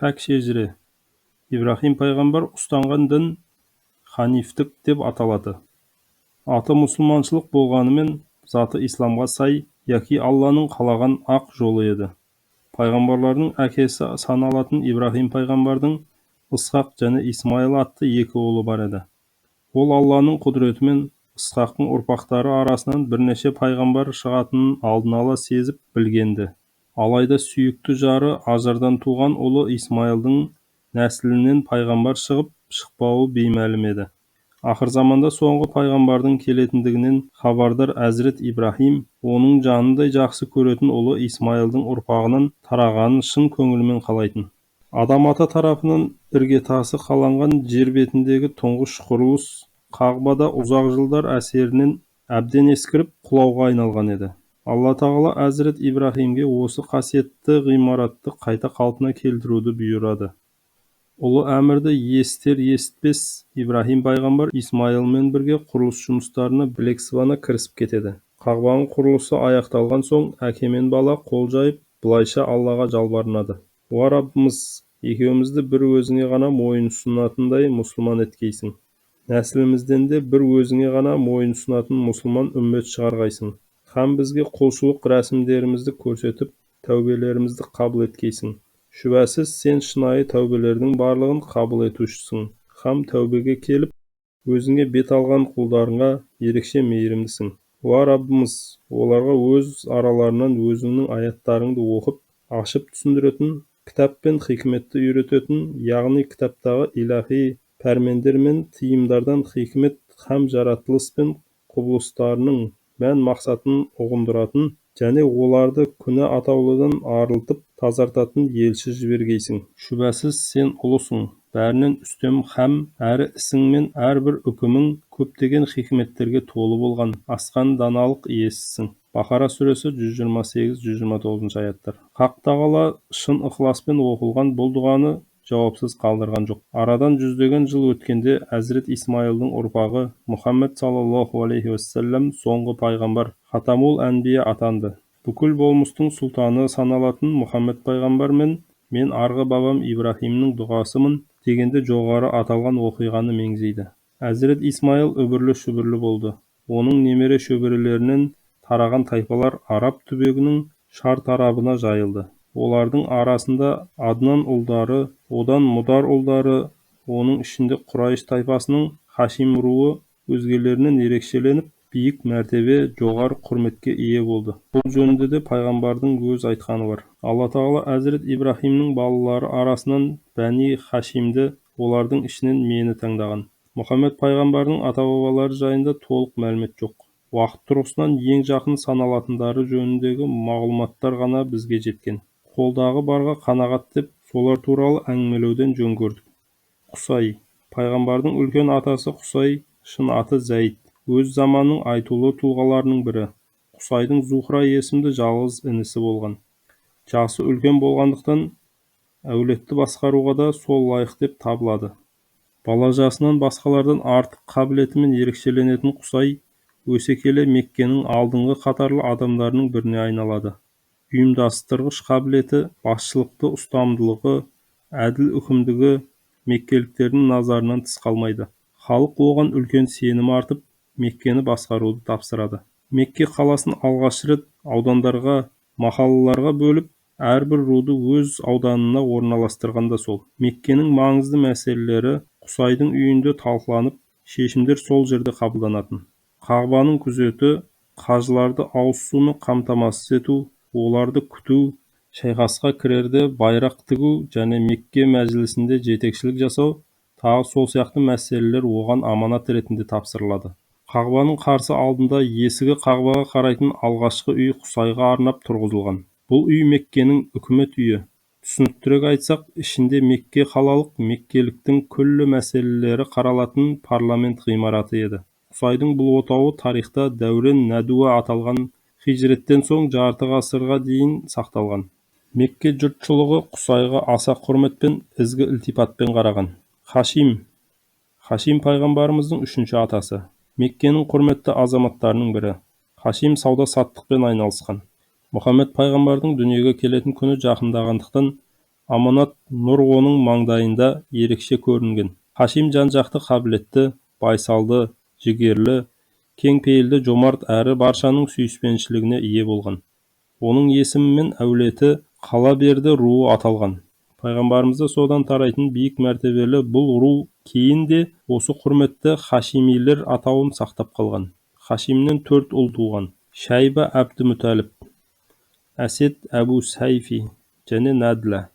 пәк шежіре. Ибрахим пайғамбар ұстанған дін ханифтік деп аталады. Аты мұсылманшылық болғанымен, заты исламға сай, яки Алланың қалаған ақ жолы еді. Пайғамбарлардың әкесі саналатын Ибрахим пайғамбардың Исхақ және Исмайыл атты екі ұлы бар еді. Ол Алланың құдіретімен Исхақтың ұрпақтары арасынан бірнеше пайғамбар шығатынын алдын ала сезіп білгенді. Алайда сүйікті жары Ажардан туған ұлы Исмайылдың нәсілінен пайғамбар шығып шықпауы беймәлім еді. Ақыр заманда соңғы пайғамбардың келетіндігінен хабардар Әзірет Ибрахим оның жанындай жақсы көретін ұлы Исмайылдың ұрпағынан тарағанын шын көңілімен қалайтын. Адам ата тарапынан іргетасы қаланған жер бетіндегі тұңғыш құрылыс Қағбада ұзақ жылдар әсерінен әбден ескіріп құлауға айналған еді. Алла тағала Әзірет Ибрахимге осы қасиетті ғимаратты қайта қалпына келтіруді бұйырады. Ұлы әмірді есітер-есітпес Ибрахим пайғамбар Исмайылмен бірге құрылыс жұмыстарына білек сыбана кірісіп кетеді. Қағбаның құрылысы аяқталған соң әке мен бала қол жайып былайша Аллаға жалбарынады. Уа Раббымыз, екеумізді бір өзіңе ғана мойынсұнатындай мұсылман еткейсің. Нәсілімізден де бір өзіңе ғана мойынсұнатын мұсылман үммет шығарғайсың. Һәм бізге құлшылық рәсімдерімізді көрсетіп, тәубелерімізді қабыл еткейсің. Шүбәсіз сен шынайы тәубелердің барлығын қабыл етушісің. Һәм тәубеге келіп, өзіңе бет алған құлдарыңа ерекше мейірімдісің. Уа Раббымыз, оларға өз араларынан өзіңнің аяттарыңды оқып, ашып түсіндіретін, кітап пен хикметті үйрететін, яғни кітаптағы илахи пәрмендер мен тыйымдардан хикмет һәм жаратылыс пен құбылыстарының мән мақсатын ұғындыратын және оларды күнә атаулыдан арылтып тазартатын елші жібергейсің. Шүбәсіз сен ұлысың, бәрінен үстем һәм әрі ісің мен әрбір үкімің көптеген хикметтерге толы болған, асқан даналық иесісің. Бақара сүресі 128-129 аяттар. Хақ тағала шын ықыласпен оқылған бұл дұғаны жауапсыз қалдырған жоқ. Арадан жүздеген жыл өткенде Әзірет Исмайылдың ұрпағы Мұхаммед саллаллаху алейхи уассалам соңғы пайғамбар Хатамул Әнбия атанды. Бүкіл болмыстың сұлтаны саналатын Мұхаммед пайғамбар мен арғы бабам Ибрахимнің дұғасымын дегенде жоғары аталған оқиғаны меңзейді. Әзірет Исмайыл үбірлі-шүбірлі болды. Оның немере шөберелерінен тараған тайпалар араб түбегінің шар тарабына жайылды. Олардың арасында Аднан ұлдары, одан Мұдар ұлдары, оның ішінде Құрайш тайпасының Хашим руы өзгелерінен ерекшеленіп, биік мәртебе, жоғары құрметке ие болды. Бұл жөнінде де пайғамбардың өз айтқаны бар. Алла тағала Әзірет Ибрахимнің балалары арасынан Бәни Хашимді, олардың ішінен мені таңдаған. Мұхаммед пайғамбардың ата-бабалары жайында толық мәлімет жоқ. Уақыт тұрғысынан ең жақын саналатындары жөніндегі мағлұматтар ғана бізге жеткен. Қолдағы барға қанағат деп, солар туралы әңгімелеуден жөн көрдік. Құсай. Пайғамбардың үлкен атасы Құсай, шын аты Зәйд. Өз заманның айтулы тұлғаларының бірі. Құсайдың Зухра есімді жалғыз інісі болған. Жасы үлкен болғандықтан, әулетті басқаруға да сол лайық деп табылады. Бала жасынан басқалардан артық қабілетімен ерекшеленетін Құсай, өсе келе Меккенің алдыңғы қатарлы адамдарының біріне айналады. Ұйымдастырғыш қабілеті, басшылықты ұстамдылығы, әділ үкімдігі меккеліктердің назарынан тыс қалмайды. Халық оған үлкен сенім артып, Меккені басқаруды тапсырады. Мекке қаласын алғаш рет аудандарға, махаллаларға бөліп, әрбір руды өз ауданына орналастырғанда сол. Меккенің маңызды мәселелері Құсайдың үйінде талқыланып, шешімдер сол жерде қабылданатын. Қағбаның күзеті, қажыларды ауыз сумен қамтамасыз ету, оларды күту, шайқасқа кірерде байрақ тігу және Мекке мәжілісінде жетекшілік жасау, тағы сол сияқты мәселелер оған аманат ретінде тапсырылады. Қағбаның қарсы алдында есігі Қағбаға қарайтын алғашқы үй Құсайға арнап тұрғызылған. Бұл үй Меккенің үкімет үйі. Түсініктірек айтсақ, ішінде Мекке қалалық меккеліктің күллі мәселелері қаралатын парламент ғимараты еді. Құсайдың бұл отауы тарихта дәурен Нәдуа аталған хижреттен соң жарты ғасырға дейін сақталған. Мекке жұртшылығы Құсайға аса құрметпен, ізгі ілтипатпен қараған. Хашим пайғамбарымыздың үшінші атасы. Меккенің құрметті азаматтарының бірі. Хашим сауда-саттықпен айналысқан. Мұхаммед пайғамбардың дүниеге келетін күні жақындағандықтан, аманат нұр оның маңдайында ерекше көрінген. Хашим жан-жақты қабілетті, байсалды, жігерлі, кең пейілді, жомарт әрі баршаның сүйіспеншілігіне ие болған. Оның есімі мен әулеті Қалаберді руы аталған. Пайғамбарымызда содан тарайтын биік мәртебелі бұл ру кейін де осы құрметті Хашимилер атауын сақтап қалған. Хашимнен 4 ұл туған: Шайба Әбдімүтәліп, Әсет Әбу Сайфи және Нәділә.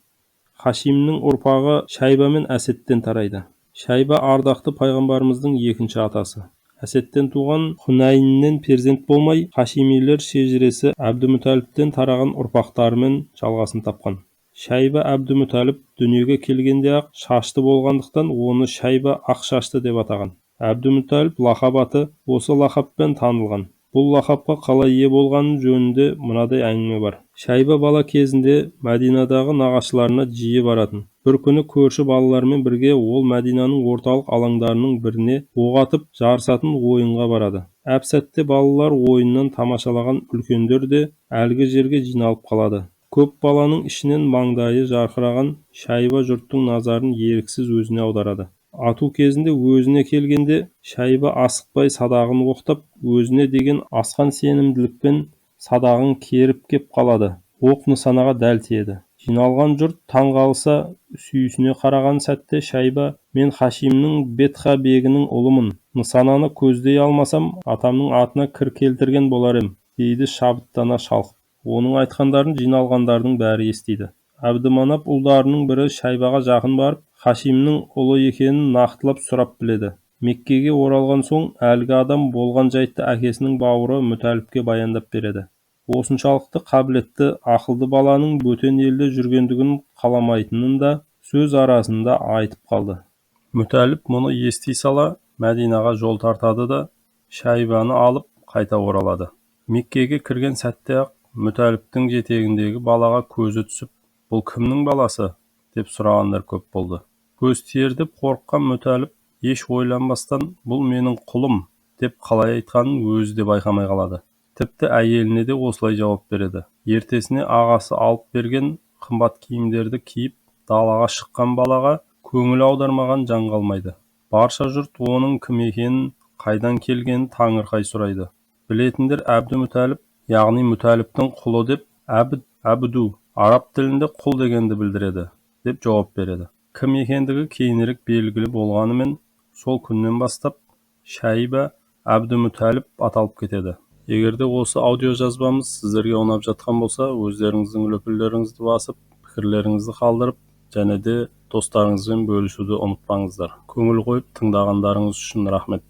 Хашимнің ұрпағы Шайба мен Әсеттен тарайды. Шайба ардақты пайғамбарымыздың екінші атасы. Әсеттен туған Хунайннен перзент болмай, Хашимилер шежіресі Әбдімүтәліптен тараған ұрпақтарымен жалғасын тапқан. Шайба Әбдімүтәліп дүниеге келгенде ақ шашты болғандықтан оны Шайба ақ шашты деп атаған. Әбдімүтәліп лақап аты осы лақаппен танылған. Бұл лақапқа қалай ие болғаны жөнінде мынадай әңгіме бар. Шайба бала кезінде Мәдинадағы нағашыларына жиі баратын. Бір күні көрші балалармен бірге ол Мәдинаның орталық алаңдарының біріне оқ атып жарысатын ойынға барады. Әп сәтте балалар ойыннан тамашалаған үлкендер де әлгі жерге жиналып қалады. Көп баланың ішінен маңдайы жарқыраған Шайба жұрттың назарын еріксіз өзіне аударады. Ату кезінде өзіне келгенде Шайба асықпай садағын оқтап, өзіне деген асқан сенімділікпен садағын керіп кеп қалады. Оқ нысанаға дәл тиеді. Жиналған жұрт таң қалыса сүйісіне қараған сәтте Шайба: мен Хашимнің Бетха бегінің ұлымын. Нысананы көздей алмасам, атамның атына кір келтірген болар ем, дейді шабыттана шалқып. Оның айтқандарын жиналғандардың бәрі естиді. Әбдіманап ұлдарының бірі Шайбаға жақын барып, Хашимнің ұлы екенін нақтылап сұрап біледі. Меккеге оралған соң әлгі адам болған жайтты әкесінің бауыры Мүтәліпке баяндап береді. Осыншалықты қабілетті, ақылды баланың бөтен елде жүргендігін қаламайтынын да сөз арасында айтып қалды. Мүтәліп мұны ести сала Мәдинаға жол тартады да Шайбаны алып қайта оралады. Меккеге кірген сәтте ақ Мүтәліптің жетегіндегі балаға көзі түсіп, бұл кімнің баласы деп сұрағандар көп болды. Көз тиер деп қорыққан Мүтәліп еш ойланбастан бұл менің құлым деп қалай айтқанын өзі де байқамай қалады. Тіпті әйеліне де осылай жауап береді. Ертесіне ағасы алып берген қымбат киімдерді киіп далаға шыққан балаға көңіл аудармаған жан қалмайды. Барша жұрт оның кім екенін, қайдан келгенін таңырқай сұрайды. Білетіндер Әбдімүтәліп, яғни Мүтәліптің құлы деп, әбду араб тілінде құл дегенді білдіреді деп жауап береді. Кім екендігі кейінірек белгілі болғанымен, сол күннен бастап Шайба Әбдімүтәліп аталып кетеді. Егерде осы аудио жазбамыз сіздерге ұнап жатқан болса, өздеріңіздің лүпілдеріңізді басып, пікірлеріңізді қалдырып, және де достарыңызбен бөлісуді ұмытпаңыздар. Көңіл қойып тыңдағандарыңыз үшін рахмет.